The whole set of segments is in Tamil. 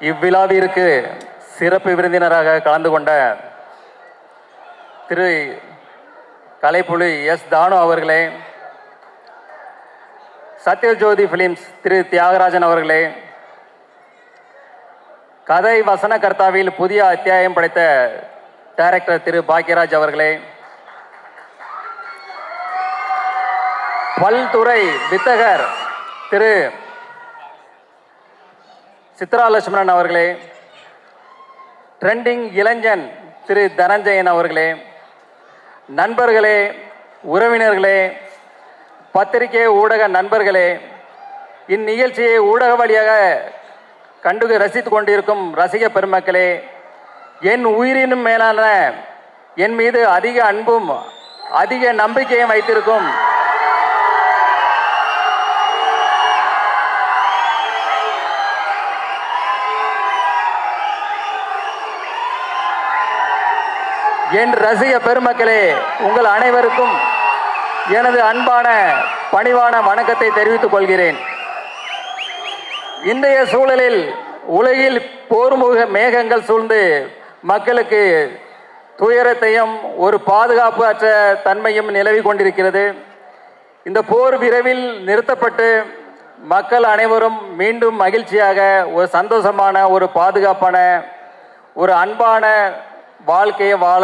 இவ்விழாவிற்கு சிறப்பு விருந்தினராக கலந்து கொண்ட திரு கலைப்புலி எஸ் தானு அவர்களே, சத்யஜோதி பிலிம்ஸ் திரு தியாகராஜன் அவர்களே, கதை வசனகர்த்தாவில் புதிய அத்தியாயம் படைத்த டைரக்டர் திரு பாக்யராஜ் அவர்களே, பல்துறை வித்தகர் திரு சித்ரா லட்சுமணன் அவர்களே, ட்ரெண்டிங் இளைஞன் திரு தனஞ்சயன் அவர்களே, நண்பர்களே, உறவினர்களே, பத்திரிகை ஊடக நண்பர்களே, இந்நிகழ்ச்சியை ஊடக வழியாக கண்டு ரசித்து கொண்டிருக்கும் ரசிக பெருமக்களே, என் உயிரினும் மேலான என் மீது அதிக அன்பும் அதிக நம்பிக்கையும் வைத்திருக்கும் என் ரசிக பெருமக்களே, உங்கள் அனைவருக்கும் எனது அன்பான பணிவான வணக்கத்தை தெரிவித்துக் கொள்கிறேன். இன்றைய சூழலில் உலகில் போர்முக மேகங்கள் சூழ்ந்து மக்களுக்கு துயரத்தையும் ஒரு பாதுகாப்பு அற்ற தன்மையும் நிலவி கொண்டிருக்கிறது. இந்த போர் விரைவில் நிறுத்தப்பட்டு மக்கள் அனைவரும் மீண்டும் மகிழ்ச்சியாக ஒரு சந்தோஷமான ஒரு பாதுகாப்பான ஒரு அன்பான வாழ்க்கையை வாழ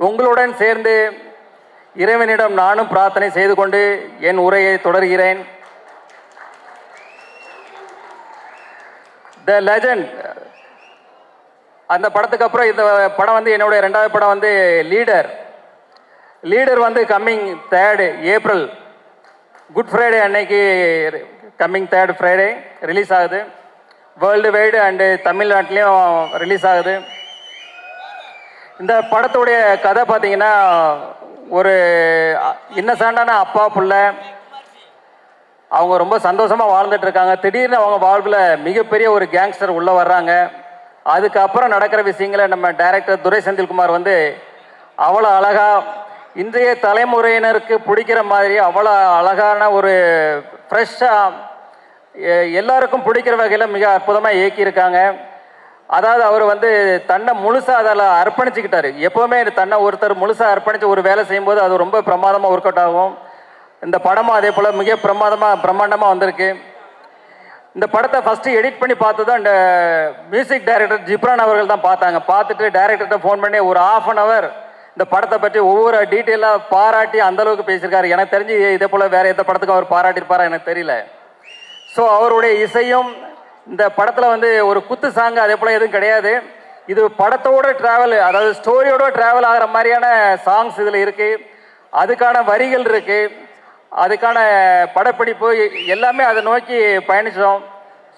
உங்களுடன் சேர்ந்து இறைவனிடம் நானும் பிரார்த்தனை செய்து கொண்டு என் உரையை தொடர்கிறேன். த லெஜண்ட் அந்த படத்துக்கு அப்புறம் இந்த படம் வந்து என்னுடைய ரெண்டாவது படம் வந்து லீடர் வந்து coming 3rd April good Friday அன்னைக்கு கம்மிங் 3rd ஃப்ரைடே ரிலீஸ் ஆகுது. வேர்ல்டு வைடு அண்டு தமிழ்நாட்டிலையும் ரிலீஸ் ஆகுது. இந்த படத்துடைய கதை பார்த்தீங்கன்னா ஒரு இன்னசென்டான அப்பா புள்ள, அவங்க ரொம்ப சந்தோஷமாக வாழ்ந்துட்டு இருக்காங்க. திடீர்னு அவங்க வாழ்வில் மிகப்பெரிய ஒரு கேங்ஸ்டர் உள்ளே வர்றாங்க. அதுக்கப்புறம் நடக்கிற விஷயங்களை நம்ம டைரக்டர் துரை செந்தில்குமார் வந்து அவ்வளோ அழகாக இன்றைய தலைமுறையினருக்கு பிடிக்கிற மாதிரி அவ்வளோ அழகான ஒரு ஃப்ரெஷ்ஷாக எல்லாருக்கும் பிடிக்கிற வகையில் மிக அற்புதமாக இயக்கியிருக்காங்க. அதாவது அவர் வந்து தன்னை முழுசாக அதில் அர்ப்பணிச்சுக்கிட்டாரு. எப்போவுமே தன்னை ஒருத்தர் முழுசாக அர்ப்பணித்து ஒரு வேலை செய்யும்போது அது ரொம்ப பிரமாதமாக ஒர்க் அவுட் ஆகும். இந்த படமும் அதே போல் மிக பிரம்மாண்டமாக வந்திருக்கு. இந்த படத்தை ஃபஸ்ட்டு எடிட் பண்ணி பார்த்ததும் இந்த மியூசிக் டைரக்டர் ஜிப்ரான் அவர்கள் தான் பார்த்தாங்க. பார்த்துட்டு டைரக்டர்கிட்ட ஃபோன் பண்ணி ஒரு 1/2 hour இந்த படத்தை பற்றி ஒவ்வொரு டீட்டெயிலாக பாராட்டி அந்தளவுக்கு பேசியிருக்காரு. எனக்கு தெரிஞ்சு இதே போல் வேறு எந்த படத்துக்கும் அவர் பாராட்டியிருப்பாரா எனக்கு தெரியல. ஸோ அவருடைய இசையும் இந்த படத்தில் வந்து ஒரு குத்து சாங் அதே போல் எதுவும் கிடையாது. இது படத்தோட ட்ராவல், அதாவது ஸ்டோரியோட ட்ராவல் ஆகிற மாதிரியான சாங்ஸ் இதில் இருக்குது. அதுக்கான வரிகள் இருக்குது, அதுக்கான படப்பிடிப்பு எல்லாமே அதை நோக்கி பயணித்தோம்.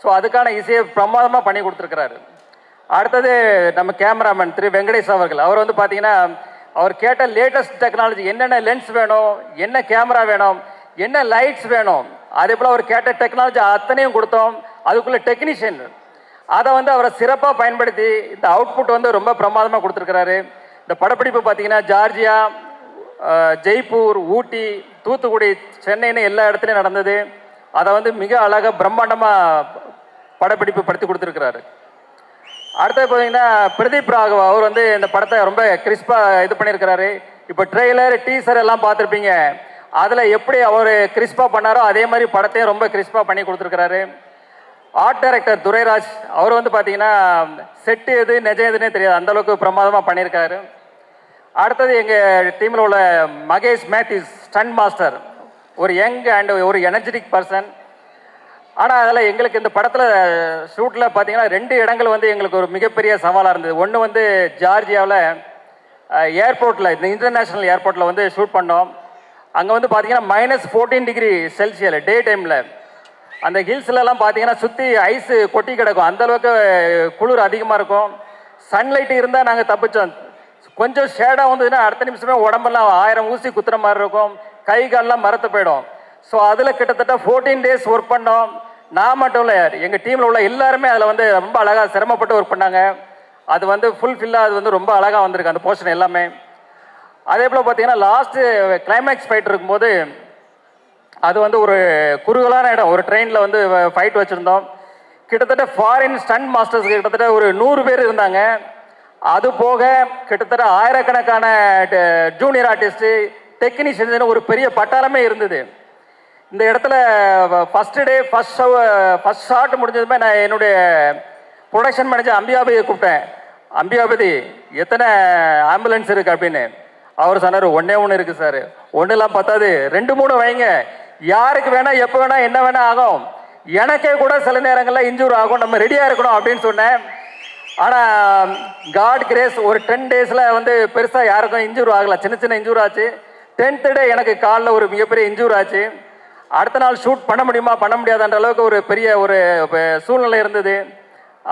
ஸோ அதுக்கான இசையை பிரமாதமாக பண்ணி கொடுத்துருக்கிறாரு. அடுத்தது நம்ம கேமராமேன் திரு வெங்கடேஷ் அவர்கள். அவர் வந்து பார்த்தீங்கன்னா அவர் கேட்ட லேட்டஸ்ட் டெக்னாலஜி, என்னென்ன லென்ஸ் வேணும், என்ன கேமரா வேணும், என்ன லைட்ஸ் வேணும், அதே போல் அவர் கேட்ட டெக்னாலஜி அத்தனையும் கொடுத்தோம். அதுக்குள்ளே டெக்னீஷியன் அதை வந்து அவரை சிறப்பாக பயன்படுத்தி இந்த அவுட்புட் வந்து ரொம்ப பிரமாதமாக கொடுத்துருக்கிறாரு. இந்த படப்பிடிப்பு பார்த்தீங்கன்னா ஜார்ஜியா, ஜெய்ப்பூர், ஊட்டி, தூத்துக்குடி, சென்னைன்னு எல்லா இடத்துலையும் நடந்தது. அதை வந்து மிக அழகாக பிரம்மாண்டமாக படப்பிடிப்பு படுத்தி கொடுத்துருக்கிறாரு. அடுத்தது பார்த்தீங்கன்னா பிரதீப் ராகவ் அவர் வந்து இந்த படத்தை ரொம்ப கிறிஸ்பாக இது பண்ணியிருக்கிறாரு. இப்போ ட்ரெய்லர் டீசர் எல்லாம் பார்த்துருப்பீங்க. அதில் எப்படி அவர் கிறிஸ்பாக பண்ணாரோ அதே மாதிரி படத்தையும் ரொம்ப கிறிஸ்பாக பண்ணி கொடுத்துருக்கிறாரு. ஆர்ட் டைரக்டர் துரைராஜ் அவர் வந்து பார்த்தீங்கன்னா செட்டு எது நிஜம் எதுன்னே தெரியாது, அந்தளவுக்கு பிரமாதமாக பண்ணியிருக்காரு. அடுத்தது எங்கள் டீமில் உள்ள மகேஷ் மேத்யூஸ் ஸ்டண்ட் மாஸ்டர், ஒரு யங் அண்ட் ஒரு எனர்ஜெட்டிக் பர்சன். ஆனால் அதில் எங்களுக்கு இந்த படத்தில் ஷூட்டில் பார்த்தீங்கன்னா 2 இடங்கள் வந்து எங்களுக்கு ஒரு மிகப்பெரிய சவாலாக இருந்தது. ஒன்று வந்து ஜார்ஜியாவில் ஏர்போர்ட்டில், இந்த இன்டர்நேஷ்னல் ஏர்போர்ட்டில் வந்து ஷூட் பண்ணோம். அங்கே வந்து பார்த்தீங்கன்னா -14 டிகிரி செல்சியல் டே டைமில். அந்த ஹில்ஸ்லலாம் பார்த்தீங்கன்னா சுற்றி ஐஸு கொட்டி கிடக்கும், அந்தளவுக்கு குளிர் அதிகமாக இருக்கும். சன்லைட்டு இருந்தால் நாங்கள் தப்பிச்சோம். கொஞ்சம் ஷேடாக வந்ததுன்னா அடுத்த நிமிஷமே உடம்பெல்லாம் 1000 ஊசி குத்துற மாதிரி இருக்கும், கை காலெலாம் மரத்து போயிடும். ஸோ அதில் கிட்டத்தட்ட 14 days ஒர்க் பண்ணோம். நான் மட்டும் இல்லை, எங்கள் டீமில் உள்ள எல்லாருமே அதில் வந்து ரொம்ப அழகாக சிரமப்பட்டு ஒர்க் பண்ணாங்க. அது வந்து ஃபுல்ஃபில்லாக அது வந்து ரொம்ப அழகாக வந்திருக்கு அந்த போர்ஷன் எல்லாமே. அதே போல் பார்த்தீங்கன்னா லாஸ்ட்டு கிளைமேக்ஸ் ஃபைட் இருக்கும்போது அது வந்து ஒரு குறுகலான இடம், ஒரு ட்ரெயினில் வந்து ஃபைட் வச்சுருந்தோம். கிட்டத்தட்ட ஃபாரின் ஸ்டண்ட் மாஸ்டர்ஸ் கிட்டத்தட்ட ஒரு 100 பேர் இருந்தாங்க. அது போக கிட்டத்தட்ட ஆயிரக்கணக்கான ஜூனியர் ஆர்டிஸ்ட்டு, டெக்னீஷியன், ஒரு பெரிய பட்டாளமே இருந்தது. இந்த இடத்துல ஃபர்ஸ்ட் டே ஃபர்ஸ்ட் ஷாட் முடிஞ்சதுமே நான் என்னுடைய ப்ரொடக்ஷன் மேனேஜர் அம்பிகாபதியை கூப்பிட்டேன். அம்பிகாபதி, எத்தனை ஆம்புலன்ஸ் இருக்கு அப்படின்னு. அவர் சொன்னார், ஒன்னே ஒன்று இருக்கு சார். ஒன்றுலாம் பத்தாது, 2-3 வைங்க. யாருக்கு வேணா எப்போ வேணா என்ன வேணா ஆகும். எனக்கே கூட சில நேரங்களில் இன்ஜூர் ஆகும், நம்ம ரெடியாக இருக்கணும் அப்படின்னு சொன்னேன். ஆனால் காட் கிரேஸ், ஒரு 10 டேஸில் வந்து பெருசாக யாருக்கும் இன்ஜூர் ஆகலை. சின்ன சின்ன இன்ஜூர் ஆச்சு. 10th டே எனக்கு காலில் ஒரு மிகப்பெரிய இன்ஜூர் ஆச்சு. அடுத்த நாள் ஷூட் பண்ண முடியுமா பண்ண முடியாதுன்ற அளவுக்கு ஒரு பெரிய ஒரு சூழ்நிலை இருந்தது.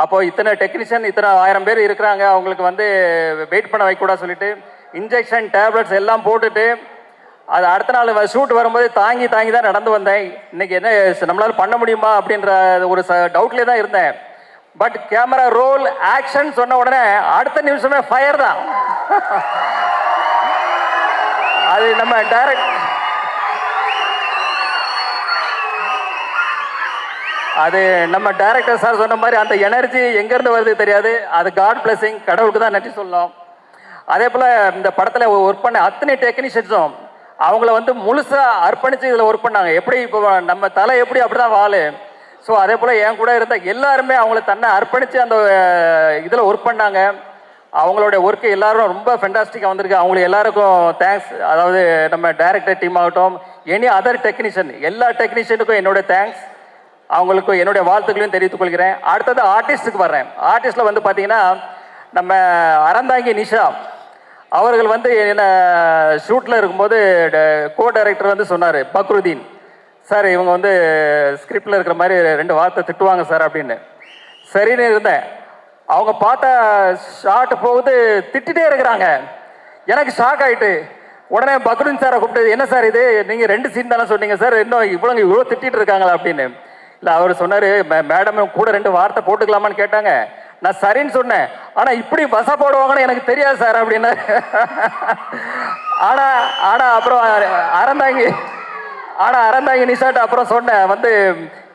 அப்போ இத்தனை டெக்னீஷியன், இத்தனை 1000 பேர் இருக்கிறாங்க, அவங்களுக்கு வந்து வெயிட் பண்ண வைக்கூடாது சொல்லிட்டு இன்ஜெக்ஷன் டேப்லெட்ஸ் எல்லாம் போட்டுட்டு அது அடுத்த நாள் ஷூட் வரும்போது தாங்கி தான் நடந்து வந்தேன். இன்னைக்கு என்ன நம்மளால பண்ண முடியுமா அப்படின்ற ஒரு டவுட்லேயே தான் இருந்தேன். பட் கேமரா ரோல் ஆக்ஷன் சொன்ன உடனே அடுத்த நிமிஷமே ஃபயர் தான். அது நம்ம டைரக்டர் சார் சொன்ன மாதிரி அந்த எனர்ஜி எங்கேருந்து வருது தெரியாது. அது காட் பிளஸிங், கடவுளுக்கு தான் நன்றி சொல்லணும். அதே போல் இந்த படத்தில் ஒர்க் பண்ண அத்தனை டெக்னீஷியன்ஸும் அவங்கள வந்து முழுசாக அர்ப்பணித்து இதில் ஒர்க் பண்ணாங்க. எப்படி இப்போ நம்ம தலை எப்படி அப்படி தான் வாழு. ஸோ அதே போல் என் கூட இருந்த எல்லாருமே அவங்கள தன்னை அர்ப்பணித்து அந்த இதில் ஒர்க் பண்ணாங்க. அவங்களுடைய ஒர்க்கு எல்லாரும் ரொம்ப ஃபென்டாஸ்டிக்காக வந்திருக்கு. அவங்களுக்கு எல்லாருக்கும் தேங்க்ஸ். அதாவது நம்ம டைரக்டர் டீம் ஆகட்டும், எனி அதர் டெக்னீஷியன், எல்லா டெக்னீஷியனுக்கும் என்னோட தேங்க்ஸ். அவங்களுக்கு என்னுடைய வாழ்த்துக்களையும் தெரிவித்துக் கொள்கிறேன். அடுத்தது ஆர்டிஸ்ட்டுக்கு வர்றேன். ஆர்டிஸ்டில் வந்து பார்த்தீங்கன்னா நம்ம அறந்தாங்கி நிஷா அவர்கள் வந்து என்ன ஷூட்டில் இருக்கும்போது கோ டைரக்டர் வந்து சொன்னார், பக்ருதீன் சார் இவங்க வந்து ஸ்கிரிப்டில் இருக்கிற மாதிரி 2 வார்த்தை திட்டுவாங்க சார் அப்படின்னு. சரின்னு இருந்தேன். அவங்க பார்த்தா ஷார்ட் போகுது, திட்டிகிட்டே இருக்கிறாங்க. எனக்கு ஷாக் ஆகிட்டு உடனே பக்ருதீன் சாரை கூப்பிட்டு, என்ன சார் இது, நீங்கள் 2 சீன் தானே சொன்னீங்க சார், இன்னும் இவ்வளோ திட்டிகிட்டு இருக்காங்களா அப்படின்னு. இல்லை அவர் சொன்னார், மேடம் கூட 2 வார்த்தை போட்டுக்கலாமான்னு கேட்டாங்க. நான் சரின்னு சொன்னேன். ஆனால் இப்படி வச போடுவாங்கன்னு எனக்கு தெரியாது சார் அப்படின்னு. ஆனால் அப்புறம் அறந்தாங்கி நிஷாட்ட அப்புறம் சொன்னேன் வந்து,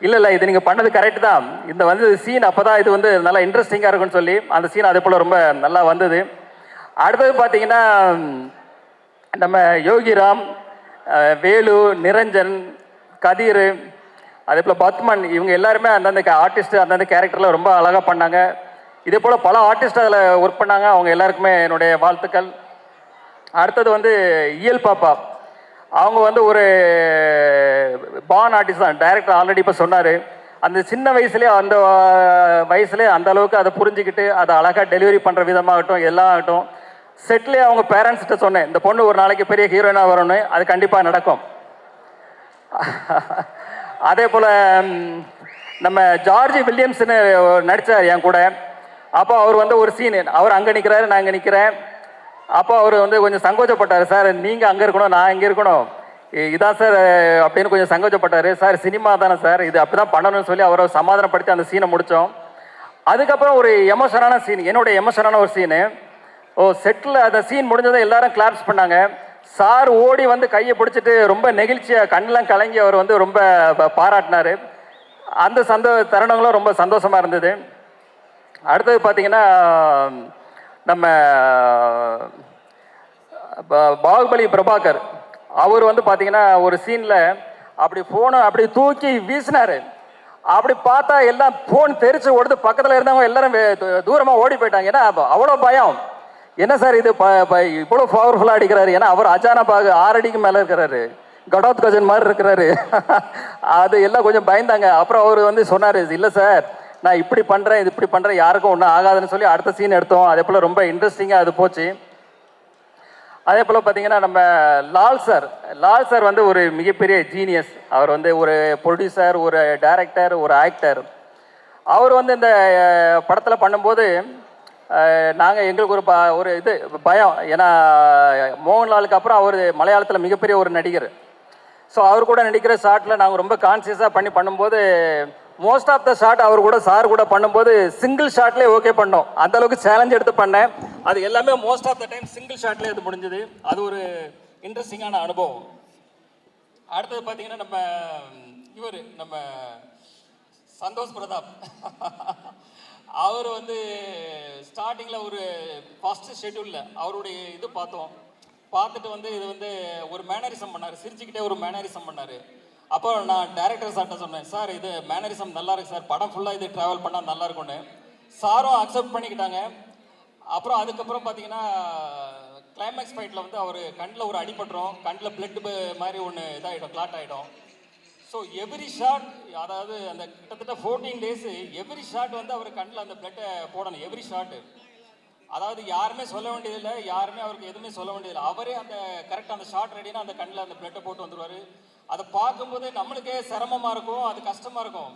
இல்லை இது நீங்கள் பண்ணது கரெக்டு தான். இந்த வந்து சீன் அப்போ தான் இது வந்து நல்லா இன்ட்ரெஸ்டிங்காக இருக்குன்னு சொல்லி அந்த சீன் அதே போல் ரொம்ப நல்லா வந்தது. அடுத்தது பார்த்தீங்கன்னா நம்ம யோகிராம், வேலு, நிரஞ்சன், கதிர், அதே போல் பத்மன், இவங்க எல்லாருமே அந்தந்த ஆர்டிஸ்ட் அந்தந்த கேரக்டரில் ரொம்ப அழகாக பண்ணாங்க. இதே போல் பல ஆர்டிஸ்ட் அதில் ஒர்க் பண்ணாங்க. அவங்க எல்லாருக்குமே என்னுடைய வாழ்த்துக்கள். அடுத்தது வந்து இயல் பாப்பா, அவங்க வந்து ஒரு பான் ஆர்டிஸ்ட் தான். டைரக்டர் ஆல்ரெடி இப்போ சொன்னார், அந்த சின்ன வயசுலேயே அந்த அளவுக்கு அதை புரிஞ்சுக்கிட்டு அதை அழகாக டெலிவரி பண்ணுற விதமாகட்டும் எல்லாம் ஆகட்டும். செட்லேயே அவங்க பேரண்ட்ஸ்கிட்ட சொன்னேன், இந்த பொண்ணு ஒரு நாளைக்கு பெரிய ஹீரோயினாக வரணும்னு. அது கண்டிப்பாக நடக்கும். அதே போல் நம்ம ஜார்ஜ் வில்லியம்ஸ்னு நடித்தார் என் கூட. அப்போ அவர் வந்து ஒரு சீனு, அவர் அங்கே நிற்கிறாரு, நான் இங்கே நிற்கிறேன். அப்போ அவர் வந்து கொஞ்சம் சங்கோச்சப்பட்டார், சார் நீங்கள் அங்கே இருக்கணும் நான் இங்கே இருக்கணும் இதான் சார் அப்படின்னு கொஞ்சம் சங்கோச்சப்பட்டார். சார் சினிமா தானே சார், இது அப்படி தான் பண்ணணும்னு சொல்லி அவரை சமாதானப்படுத்தி அந்த சீனை முடித்தோம். அதுக்கப்புறம் ஒரு எமோஷனான சீன், என்னுடைய எமோஷனான ஒரு சீனு. செட்டில் அந்த சீன் முடிஞ்சதை எல்லாரும் கிளாப்ஸ் பண்ணாங்க. சார் ஓடி வந்து கையை பிடிச்சிட்டு ரொம்ப நெகிழ்ச்சியாக கண்ணெலாம் கலங்கி அவர் வந்து ரொம்ப பாராட்டினார். அந்த தருணங்களும் ரொம்ப சந்தோஷமாக இருந்தது. அடுத்தது பார்த்தீங்கன்னா நம்ம பாகுபலி பிரபாகர், அவர் வந்து பார்த்தீங்கன்னா ஒரு சீனில் அப்படி ஃபோனை அப்படி தூக்கி வீசினார். அப்படி பார்த்தா எல்லாம் ஃபோன் தெரிச்சு ஓடுது. பக்கத்தில் இருந்தவங்க எல்லாரும் தூரமாக ஓடி போயிட்டாங்க. ஏன்னா அவ்வளோ பயம். என்ன சார் இது இவ்வளோ பவர்ஃபுல்லாக அடிக்கிறாரு. ஏன்னா அவர் அஜானபாகு 6 அடிக்கு மேலே இருக்கிறாரு, கடோத் கஜன் மாதிரி இருக்கிறாரு. அது எல்லாம் கொஞ்சம் பயந்தாங்க. அப்புறம் அவர் வந்து சொன்னார், இல்லை சார் நான் இப்படி பண்ணுறேன் இது இப்படி பண்ணுறேன் யாருக்கும் ஒன்றும் ஆகாதுன்னு சொல்லி அடுத்த சீன் எடுத்தோம். அதே போல் ரொம்ப இன்ட்ரெஸ்டிங்காக அது போச்சு. அதே போல் பார்த்தீங்கன்னா நம்ம லால் சார் வந்து ஒரு மிகப்பெரிய ஜீனியஸ். அவர் வந்து ஒரு ப்ரொடியூசர், ஒரு டைரக்டர், ஒரு ஆக்டர். அவர் வந்து இந்த படத்தில் பண்ணும்போது நாங்கள் எங்களுக்கு ஒரு இது பயம். ஏன்னா மோகன்லாலுக்கு அப்புறம் அவர் மலையாளத்தில் மிகப்பெரிய ஒரு நடிகர். ஸோ அவர் கூட நடிக்கிற ஷாட்டில் நாங்கள் ரொம்ப கான்சியஸாக பண்ணும்போது மோஸ்ட் ஆஃப் த ஷாட் அவர் கூட சார் கூட பண்ணும்போது சிங்கிள் ஷாட்லேயே ஓகே பண்ணோம். அந்தளவுக்கு சேலஞ்ச் எடுத்து பண்ணேன். அது எல்லாமே most of the time single ஷாட்லேயே அது முடிஞ்சது. அது ஒரு இன்ட்ரெஸ்டிங்கான அனுபவம். அடுத்தது பார்த்தீங்கன்னா நம்ம சந்தோஷ் பிரதாப். அவர் வந்து ஸ்டார்டிங்கில் ஒரு ஃபஸ்ட்டு ஷெட்யூலில் அவருடைய இது பார்த்தோம். பார்த்துட்டு வந்து இது வந்து ஒரு மேனரிசம் பண்ணார், சிரிச்சுக்கிட்டே ஒரு மேனரிசம் பண்ணார். அப்போ நான் டேரக்டர் சார்கிட்ட சொன்னேன், சார் இது மேனரிசம் நல்லா இருக்கு சார், படம் ஃபுல்லாக இது ட்ராவல் பண்ணால் நல்லா இருக்கும்னு. சாரும் அக்செப்ட் பண்ணிக்கிட்டாங்க. அப்புறம் அதுக்கப்புறம் பார்த்தீங்கன்னா கிளைமேக்ஸ் ஃபைட்டில் வந்து அவர் கண்ணில் ஒரு அடிபட்டுரும், கண்ணில் பிளட் மாதிரி ஒன்று இதாகிடும், கிளாட் ஆகிடும். ஸோ எவ்ரி ஷாட், அதாவது அந்த கிட்டத்தட்ட 14 டேஸு எவ்ரி ஷாட் வந்து அவர் கண்ணில் அந்த பிளட்டை போடணும், எவ்ரி ஷாட்டு. அதாவது யாருமே சொல்ல வேண்டியதில்லை, யாருமே அவருக்கு எதுவுமே சொல்ல வேண்டியதில்லை. அவரே அந்த கரெக்டாக அந்த ஷாட் ரெடினா அந்த கண்ணில் அந்த பிளட்டை போட்டு வந்துடுவார். அதை பார்க்கும்போது நம்மளுக்கே சிரமமாக இருக்கும், அது கஷ்டமாக இருக்கும்.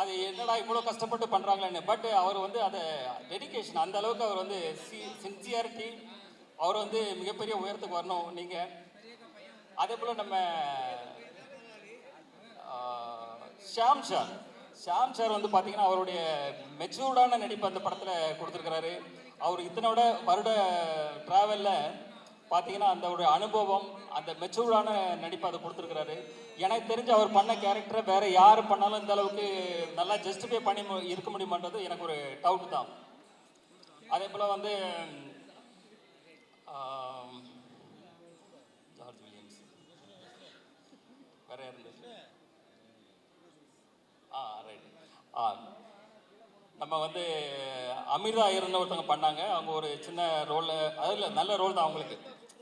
அது என்னடா இவ்வளோ கஷ்டப்பட்டு பண்ணுறாங்களேன்னு. பட் அவர் வந்து அதை டெடிக்கேஷன், அந்த அளவுக்கு அவர் வந்து சின்சியாரிட்டி, அவர் வந்து மிகப்பெரிய உயரத்துக்கு வரணும் நீங்கள். அதே போல் நம்ம ஷாம் சார் வந்து பார்த்தீங்கன்னா அவருடைய மெச்சூர்டான நடிப்பு அந்த படத்தில் கொடுத்துருக்கிறாரு. அவர் இத்தனோட வருட ட்ராவலில் பார்த்தீங்கன்னா அந்த ஒரு அனுபவம், அந்த மெச்சூர்டான நடிப்பு அதை கொடுத்துருக்கிறாரு. எனக்கு தெரிஞ்சு அவர் பண்ண கேரக்டரை வேறு யார் பண்ணாலும் இந்த அளவுக்கு நல்லா ஜஸ்டிஃபை பண்ணி இருக்க முடியுமான்றது எனக்கு ஒரு டவுட் தான். அதே போல் வந்து ஜார்ஜ் வில்லியம்ஸ் வேற இருந்தது. நம்ம வந்து அமிர்தா ஐயர்னு ஒருத்தவங்க பண்ணாங்க. அவங்க ஒரு சின்ன ரோலில், அதில் நல்ல ரோல் தான் அவங்களுக்கு,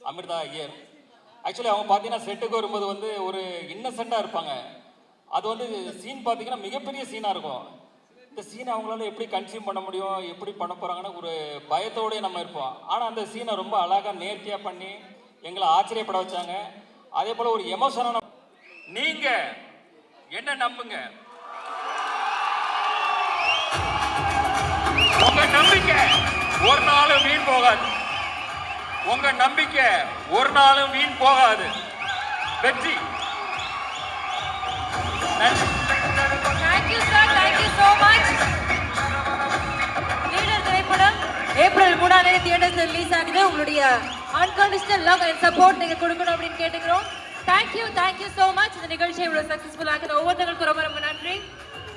அமிர்தா ஐயர். ஆக்சுவலி அவங்க பார்த்தீங்கன்னா செட்டுக்கு வரும்போது வந்து ஒரு இன்னசென்ட்டாக இருப்பாங்க. அது வந்து சீன் பார்த்தீங்கன்னா மிகப்பெரிய சீனாக இருக்கும். இந்த சீனை அவங்களால எப்படி கன்சியூம் பண்ண முடியும், எப்படி பண்ண போகிறாங்கன்னு ஒரு பயத்தோடய நம்ம இருப்போம். ஆனால் அந்த சீனை ரொம்ப அழகாக நேர்த்தியாக பண்ணி எங்களை ஆச்சரியப்பட வச்சாங்க. அதே போல் ஒரு எமோஷனான, நீங்கள் என்ன நம்புங்க, உங்க நம்பிக்கை ஒரு நாளும் வீண் போகாது. உங்க நம்பிக்கை ஒரு நாளும் வீண் போகாது. வெற்றி. ஏப்ரல் 3 தியேட்டர்ஸ் ரிலீஸ் ஆகுது. உங்களுடைய அன்கண்டிஷனல் லவ் அண்ட் சப்போர்ட் நீங்க கொடுக்கணும் அப்படின்னு கேட்டுக்கிறோம். Thank you so much. இந்த நிகழ்ச்சியை இவ்வளவு சக்சஸ்ஃபுல் ஆகுது ஒவ்வொருத்தருக்கும் ரொம்ப ரொம்ப நன்றி.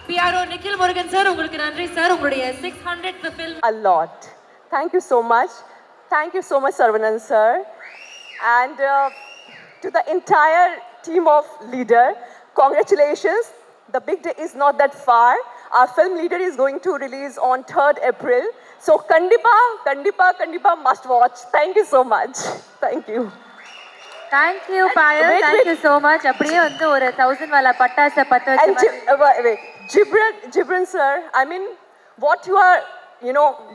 PRO நிக்கில் முருகன் சார், உங்களுக்கு நன்றி சார். உங்களுடைய 600th film. A lot. Thank you so much. Thank you so much, Saravanan sir. And to the entire team of Leader, congratulations. The big day is not that far. Our film Leader is going to release on 3rd April. So Kandipa must watch. Thank you so much. Thank you. Thank you, Payal. Thank you so much. அப்படியே வந்து ஒரு 1000 வாலா பட்டாசை பத்த வச்சு. Gibran sir, I mean, what you are,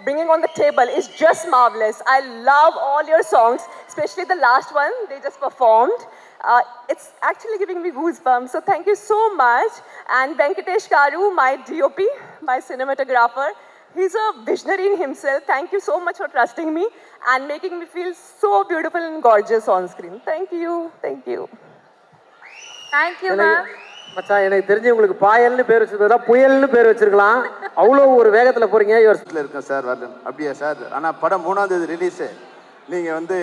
bringing on the table is just marvelous. I love all your songs, especially the last one they just performed. It's actually giving me goosebumps. So thank you so much. And Venkatesh Karu, my DOP, my cinematographer, he's a visionary in himself. Thank you so much for trusting me and making me feel so beautiful and gorgeous on screen. Thank you. Thank you, ma'am. மச்சான், எனக்கு தெரிஞ்சு உங்களுக்கு பாயல்னு பேர் வச்சிருந்தா புயல்னு பேர் வச்சிருக்கலாம். அவ்வளோ ஒரு வேகத்தில் போறீங்க. இருக்கேன் சார், வரல அப்படியா சார்? ஆனால் படம் 3ஆம் தேதி ரிலீஸு. நீங்கள் வந்து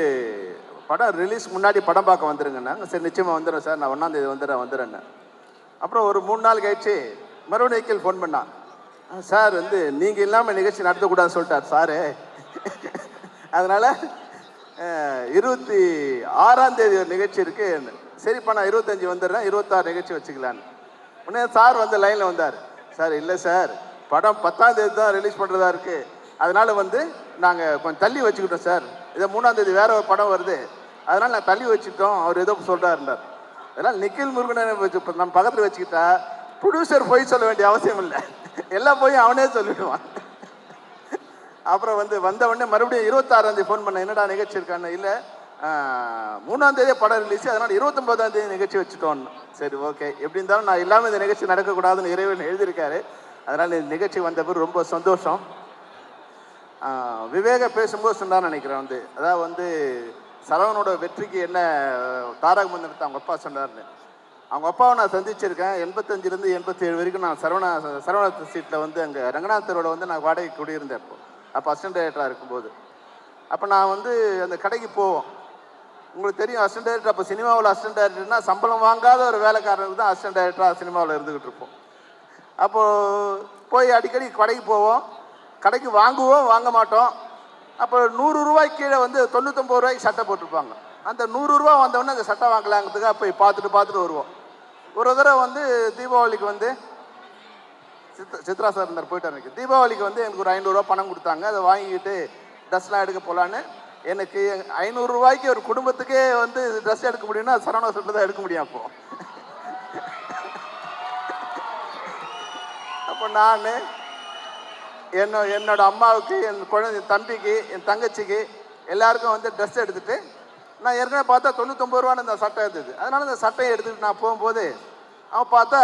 படம் ரிலீஸ் முன்னாடி படம் பார்க்க வந்துருங்கண்ணா. சரி நிச்சயமாக வந்துடுறேன் சார், நான் 1ஆம் தேதி வந்துடுறேன்னு. அப்புறம் ஒரு 3 நாள் கழிச்சு மறுபடியும் ஃபோன் பண்ணான். சார் வந்து நீங்கள் இல்லாமல் நிகழ்ச்சி நடத்தக்கூடாதுன்னு சொல்லிட்டார் சாரு. அதனால் 26ஆம் தேதி ஒரு நிகழ்ச்சி இருக்குது. சரிப்பா நான் 25 வந்துடுறேன், 26 நிகழ்ச்சி வச்சுக்கலான்னு. உடனே சார் வந்து லைனில் வந்தார். சார் இல்லை சார், படம் 10ஆம் தேதி தான் ரிலீஸ் பண்ணுறதா இருக்குது, அதனால் வந்து நாங்கள் கொஞ்சம் தள்ளி வச்சுக்கிட்டோம் சார். இதை 3ஆம் தேதி வேறு ஒரு படம் வருது, அதனால் நான் தள்ளி வச்சுக்கிட்டோம், அவர் ஏதோ சொல்கிறாருந்தார். அதனால் நிக்கில் முருகனை நம்ம பக்கத்தில் வச்சுக்கிட்டா ப்ரொடியூசர் போய் சொல்ல வேண்டிய அவசியம் இல்லை, எல்லாம் போய் அவனே சொல்லிவிடுவான். அப்புறம் வந்து வந்த உடனே மறுபடியும் 26ஆம் தேதி ஃபோன் பண்ண, என்னடா நிகழ்ச்சி இருக்கான்னு. இல்லை 3ஆம் தேதியே படம் ரிலீஸு, அதனால் 29ஆம் தேதி நிகழ்ச்சி வச்சுட்டோம். சரி ஓகே, எப்படி இருந்தாலும் நான் இல்லாமல் இந்த நிகழ்ச்சி நடக்கக்கூடாதுன்னு இறைவன் எழுதியிருக்காரு. அதனால் இந்த நிகழ்ச்சி வந்த பிறகு ரொம்ப சந்தோஷம். விவேக பேசும்போது சொன்னான்னு நினைக்கிறேன் வந்து, அதாவது வந்து சரவணோட வெற்றிக்கு என்ன தாரக மந்திரத்தை அவங்க அப்பா சொன்னார்னு. அவங்க அப்பாவை நான் சந்திச்சிருக்கேன். 85லேருந்து 87 வரைக்கும் நான் சரவண சீட்டில் வந்து அங்கே ரங்கநாதரோட வந்து நான் வாடகை குடியிருந்தேன். அப்போ அசிஸ்டன்ட் டைரக்டராக இருக்கும்போது அப்போ நான் வந்து அந்த கடைக்கு போவோம். உங்களுக்கு தெரியும், அசிஸ்டன்ட் டைரக்டர் அப்போ சினிமாவில் அசிஸ்டன்ட் டைரக்டர்னா சம்பளம் வாங்காத ஒரு வேலைக்காரனுக்கு தான் அசிஸ்டன்ட் டைரக்டராக சினிமாவில் இருந்துக்கிட்டு இருப்போம். அப்போது போய் அடிக்கடி கடைக்கு போவோம், கடைக்கு வாங்குவோம், வாங்க மாட்டோம். அப்போ 100 ரூபாய்க்கு கீழே வந்து 99 ரூபாய்க்கு சட்டை போட்டிருப்பாங்க. அந்த 100 ரூபா வந்தவொடனே அந்த சட்டை வாங்கலாங்கிறதுக்காக போய் பார்த்துட்டு வருவோம். ஒரு தடவை வந்து தீபாவளிக்கு வந்து சித்ரா சார் இருந்தார், போயிட்டு எனக்கு தீபாவளிக்கு வந்து எனக்கு ஒரு 500 ரூபா பணம் கொடுத்தாங்க. அதை வாங்கிக்கிட்டு ட்ரெஸ்லாம் எடுக்க போகலான்னு. எனக்கு 500 ரூபாய்க்கு ஒரு குடும்பத்துக்கே வந்து ட்ரெஸ் எடுக்க முடியும்னா சரவணா சொல்லிட்டு தான் எடுக்க முடியும். அப்போ நான் என்னோட அம்மாவுக்கு, என் குழந்தை, என் தம்பிக்கு, என் தங்கச்சிக்கு எல்லாருக்கும் வந்து ட்ரெஸ் எடுத்துகிட்டு, நான் ஏற்கனவே பார்த்தா 99 ரூபான்னு இந்த சட்டை இருந்தது. அதனால இந்த சட்டையை எடுத்துக்கிட்டு நான் போகும்போது அவன் பார்த்தா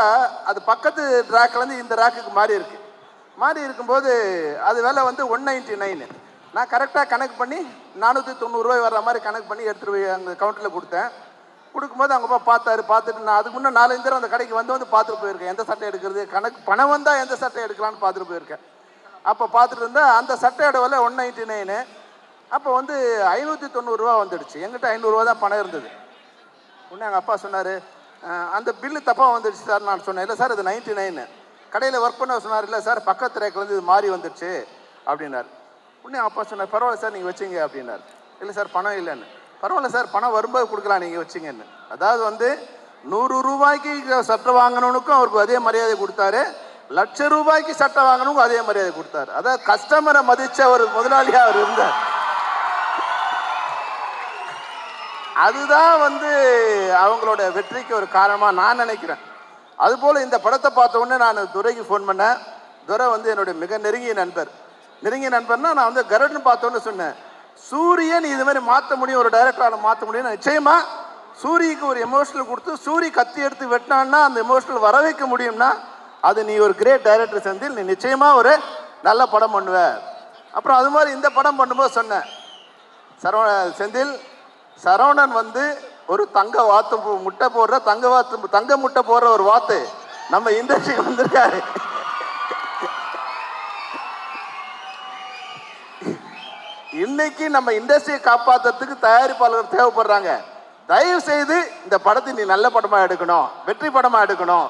அது பக்கத்து ரேக்லேருந்து இந்த ரேக்குக்கு மாறி இருக்கு. மாறி இருக்கும்போது அது விலை வந்து 199. நான் கரெக்டாக கணக்கு பண்ணி 490 ரூபாய் வர்ற மாதிரி கணக்கு பண்ணி எடுத்துகிட்டு போய் அங்கே கவுண்டரில் கொடுத்தேன். கொடுக்கும்போது அவங்க பார்த்துட்டு நான் அதுக்கு முன்னே 4-5 தடவை அந்த கடைக்கு வந்து பார்த்துட்டு போயிருக்கேன். எந்த சட்டை எடுக்கிறது, கணக்கு பணம் வந்தால் எந்த சட்டை எடுக்கலான்னு பார்த்துட்டு போயிருக்கேன். அப்போ பார்த்துட்டு இருந்தால் அந்த சட்டையோட விலை 199. அப்போ வந்து 590 ரூபா வந்துடுச்சு. எங்கிட்ட 500 ரூபா தான் பணம் இருந்தது. உடனே எங்கள் அப்பா சொன்னார், அந்த பில்லு தப்பாக வந்துடுச்சு சார். நான் சொன்னேன், இல்லை சார் இது 99. கடையில் ஒர்க் பண்ண சொன்னார், இல்லை சார் பக்கத்து ரேக்கில் இது மாறி வந்துடுச்சு அப்படின்னார். உடனே அப்பா சொன்னார், பரவாயில்ல சார் நீங்கள் வச்சிங்க அப்படின்னார். இல்லை சார் பணம் இல்லைன்னு. பரவாயில்ல சார் பணம் வரும்போது கொடுக்கலாம் நீங்கள் வச்சிங்கன்னு. அதாவது வந்து 100 ரூபாய்க்கு சட்டை வாங்கினவனுக்கும் அவருக்கு அதே மரியாதை கொடுத்தாரு, 1,00,000 ரூபாய்க்கு சட்டை வாங்கினவங்க அதே மரியாதை கொடுத்தாரு. அதாவது கஸ்டமரை மதிச்ச ஒரு முதலாளியாக அவர் இருந்தார். அதுதான் வந்து அவங்களோட வெற்றிக்கு ஒரு காரணமாக நான் நினைக்கிறேன். அதுபோல் இந்த படத்தை பார்த்த உடனே நான் துரைக்கு ஃபோன் பண்ணேன். துரை வந்து என்னுடைய மிக நெருங்கிய நண்பர்னா நான் வந்து கருடன் பார்த்தோன்னு சொன்னேன், சூரியன் இது மாதிரி மாற்ற முடியும், ஒரு டைரக்டரால் மாற்ற முடியும். நிச்சயமாக சூரிக்கு ஒரு எமோஷனல் கொடுத்து சூரி கத்தி எடுத்து வெட்டினான்னா அந்த எமோஷனல் வர வைக்க முடியும்னா அது நீ ஒரு கிரேட் டைரக்டர் செந்தில், நீ நிச்சயமாக ஒரு நல்ல படம் பண்ணுவ. அப்புறம் அது மாதிரி இந்த படம் பண்ணும்போது சொன்னேன், செந்தில் சரவணன் வந்து ஒரு தங்க முட்டை போடுற தங்க முட்டை போடுற ஒரு வாத்து நம்ம இண்டஸ்ட்ரிக்கு வந்திருக்காரு. இன்னைக்கு நம்ம இண்டஸ்ட்ரியை காப்பாற்றுறதுக்கு தயாரிப்பாளர்கள் தேவைப்படுறாங்க. தயவு செய்து இந்த படத்தை நீ நல்ல படமா எடுக்கணும், வெற்றி படமா எடுக்கணும்,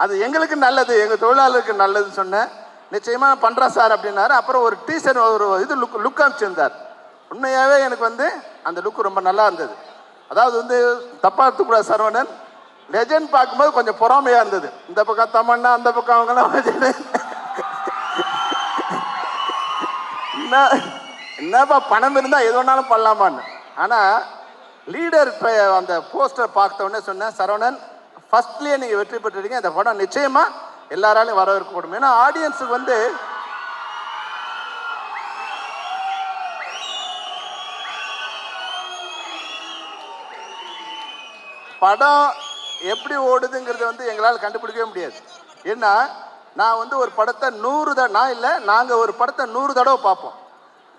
அது எங்களுக்கு நல்லது, எங்க தொழிலாளருக்கு நல்லதுன்னு சொன்னேன். நிச்சயமா பண்றேன் சார் அப்படின்னாரு. அப்புறம் ஒரு டீசர் ஒரு இது லுக் அமைச்சிருந்தார். உண்மையாகவே எனக்கு வந்து அந்த லுக் ரொம்ப நல்லா இருந்தது. அதாவது வந்து தப்பா எடுத்துக்கூடாது, சரவணன் லெஜண்ட் பார்க்கும்போது கொஞ்சம் பொறாமையா இருந்தது. இந்த பக்கம் தமன்னா, அந்த பக்கம் அவங்கெல்லாம் என்னப்பா பணம் இருந்தால் எது வேணாலும் பண்ணலாமான்னு. ஆனால் லீடர் அந்த போஸ்டர் பார்த்த உடனே சொன்னேன், சரவணன் ஃபர்ஸ்ட்லேயே நீங்கள் வெற்றி பெற்றுட்டீங்க, இந்த படம் நிச்சயமாக எல்லாராலையும் வரவேற்கப்படும். ஏன்னா ஆடியன்ஸுக்கு வந்து படம் எப்படி ஓடுதுங்கிறது வந்து எங்களால் கண்டுபிடிக்கவே முடியாது. ஏன்னா நான் வந்து ஒரு படத்தை 100 நாங்கள் ஒரு படத்தை 100 தடவை பார்ப்போம்.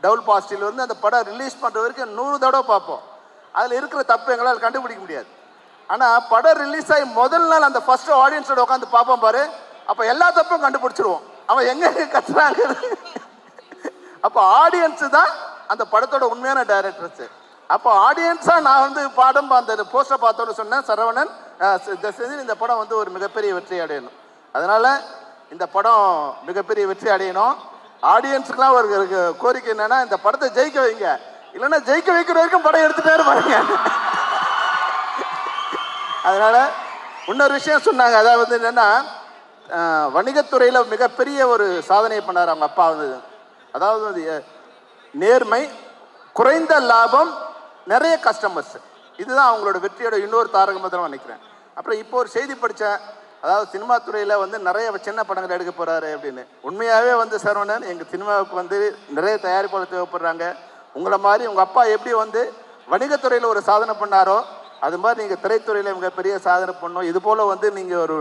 டபுள் பாசிட்டிவ்ல இருந்து அந்த படம் ரிலீஸ் பண்ணுற வரைக்கும் 100 தடவை பார்ப்போம். அதில் இருக்கிற தப்பு எங்களால் கண்டுபிடிக்க முடியாது. ஆனால் படம் ரிலீஸ் ஆகி முதல் நாள் அந்த ஃபர்ஸ்ட் ஆடியன்ஸோட உட்காந்து பார்ப்போம் பாரு, அப்போ எல்லா தப்பும் கண்டுபிடிச்சிருவோம், அவன் எங்கே கத்துறாங்க. அப்போ ஆடியன்ஸு தான் அந்த படத்தோட உண்மையான டைரக்டர்ஸு. அப்போ ஆடியன்ஸாக நான் வந்து படம் அந்த போஸ்டரை பார்த்தோன்னு சொன்னேன், சரவணன் இந்த படம் வந்து ஒரு மிகப்பெரிய வெற்றி அடையணும். அதனால் இந்த படம் மிகப்பெரிய வெற்றி அடையணும். ஆடியன்ஸுக்கெலாம் ஒரு கோரிக்கை என்னன்னா, இந்த படத்தை ஜெயிக்க வைங்க, இல்லைன்னா ஜெயிக்க வைக்கிற வரைக்கும் படம் எடுத்துகிட்டே பாருங்க. அதனால் இன்னொரு விஷயம் சொன்னாங்க, அதாவது என்னென்னா வணிகத்துறையில் மிகப்பெரிய ஒரு சாதனை பண்ணார் அவங்க அப்பா வந்து. அதாவது நேர்மை, குறைந்த லாபம், நிறைய கஸ்டமர்ஸ், இதுதான் அவங்களோட வெற்றியோட இன்னொரு தாரக மந்திரம் நினைக்கிறேன். அப்புறம் இப்போ ஒரு செய்தி படித்தேன், அதாவது சினிமா துறையில் வந்து நிறைய சின்ன படங்கள் எடுக்க போகிறாரு அப்படின்னு. உண்மையாகவே வந்து சரவணன் எங்கள் சினிமாவுக்கு வந்து நிறைய தயாரிப்பாளர் தேவைப்படுறாங்க. உங்களை மாதிரி உங்கள் அப்பா எப்படி வந்து வணிகத்துறையில் ஒரு சாதனை பண்ணாரோ அது மாதிரி நீங்கள் திரைத்துறையில் மிகப்பெரிய சாதனை பண்ணணும். இது போல் வந்து நீங்கள் ஒரு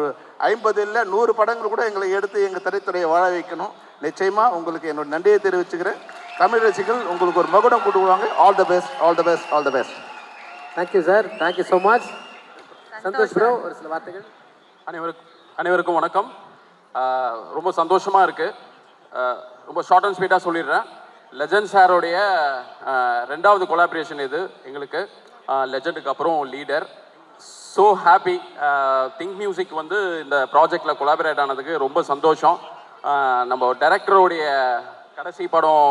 50 இல்லை 100 படங்கள் கூட எங்களை எடுத்து எங்கள் திரைத்துறையை வாழ வைக்கணும். நிச்சயமாக உங்களுக்கு என்னோட நன்றியை தெரிவிச்சுக்கிறேன். தமிழ் ரசிகர்கள் உங்களுக்கு ஒரு மகுடம் கொடுக்குவாங்க. All the best, all the best, all the best. Thank you sir, thank you so much. Santhosh bro, ஒரு சில வார்த்தைகள். அனைவருக்கும் வணக்கம். ரொம்ப சந்தோஷமாக இருக்குது. ரொம்ப ஷார்ட் அண்ட் ஸ்வீட்டாக சொல்லிடுறேன். லெஜண்ட் சாரோடைய 2வது கொலாபரேஷன் இது எங்களுக்கு. லெஜண்டுக்கு அப்புறம் leader. So happy. Think music வந்து இந்த ப்ராஜெக்டில் கொலாபரேட் ஆனதுக்கு ரொம்ப சந்தோஷம். நம்ம டைரக்டருடைய கடைசி படம்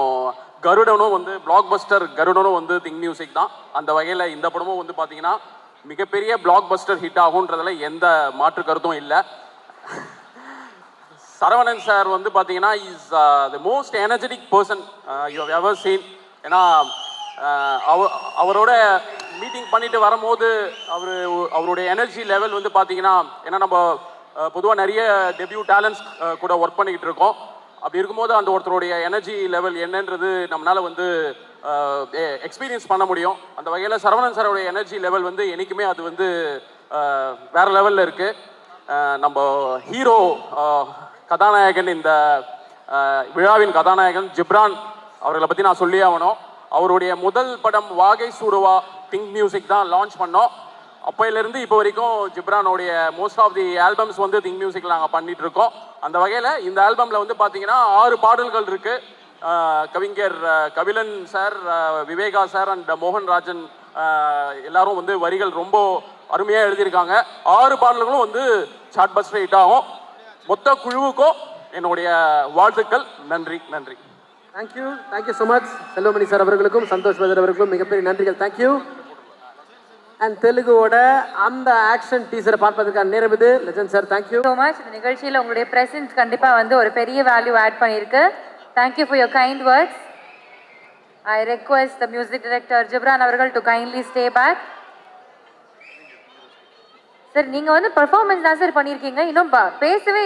கருடனும் வந்து பிளாக் பஸ்டர் கருடனும் வந்து திங்க் மியூசிக் தான். அந்த வகையில் இந்த படமும் வந்து பார்த்தீங்கன்னா மிகப்பெரிய பிளாக் பஸ்டர் ஹிட் ஆகுன்றதுல எந்த மாற்று கருத்தும் இல்லை. சரவணன் சார் வந்து பார்த்தீங்கன்னா is the most energetic person you have ever seen. ஏன்னா அவரோட மீட்டிங் பண்ணிட்டு வரும்போது அவருடைய எனர்ஜி லெவல் வந்து பார்த்தீங்கன்னா, ஏன்னா நம்ம பொதுவாக நிறைய டெபியூ டேலண்ட்ஸ் கூட ஒர்க் பண்ணிக்கிட்டு இருக்கோம். அப்படி இருக்கும்போது அந்த ஒருத்தருடைய எனர்ஜி லெவல் என்னன்றது நம்மளால் வந்து எக்ஸ்பீரியன்ஸ் பண்ண முடியும். அந்த வகையில் சரவணன் சாரோடைய எனர்ஜி லெவல் வந்து என்றைக்குமே அது வந்து வேற லெவலில் இருக்குது. நம்ம ஹீரோ கதாநாயகன், இந்த விழாவின் கதாநாயகன் ஜிப்ரான் அவர்களை பற்றி நான் சொல்லி ஆகணும். அவருடைய முதல் படம் வாகை சூடுவா திங்க் மியூசிக் தான் லான்ச் பண்ணோம். அப்போயிலேருந்து இப்போ வரைக்கும் ஜிப்ரானோடைய மோஸ்ட் ஆஃப் தி ஆல்பம்ஸ் வந்து திங்க் மியூசிக்கில் நாங்கள் பண்ணிட்டு இருக்கோம். அந்த வகையில் இந்த ஆல்பமில் வந்து பார்த்தீங்கன்னா 6 பாடல்கள் இருக்குது. கவிஞர் Kabilan sir, Viveka sir and மோகன் ராஜன் எல்லாரும் வந்து வரிகள் ரொம்ப அருமையாக எழுதியிருக்காங்க. 6 பாடல்களும் வந்து சார்ட் பஸ்டர் ஹிட் ஆகும். மொத்த குழுவுக்கும் என்னுடைய வாழ்த்துக்கள். நன்றி நன்றி. Thank you so much. Selvamani sir அவர்களுக்கும் சந்தோஷ் பதர் அவர்களுக்கும் மிகப்பெரிய நன்றிகள். தேங்க்யூ. அண்ட் தெலுங்குவோட அந்த ஆக்ஷன் டீசரை பார்ப்பதற்கான நேரம் இது. Legend sir, thank you so much. இந்த நிகழ்ச்சியில் உங்களுடைய ப்ரெசன்ஸ் கண்டிப்பாக வந்து ஒரு பெரிய வேல்யூ ஆட் பண்ணியிருக்கு. Thank you for your kind words. I request the music director Ghibran அவர்கள் to kindly stay back. Sir நீங்கள் வந்து பெர்ஃபார்மன்ஸ் தான் சார் பண்ணியிருக்கீங்க, இன்னும் பேசவே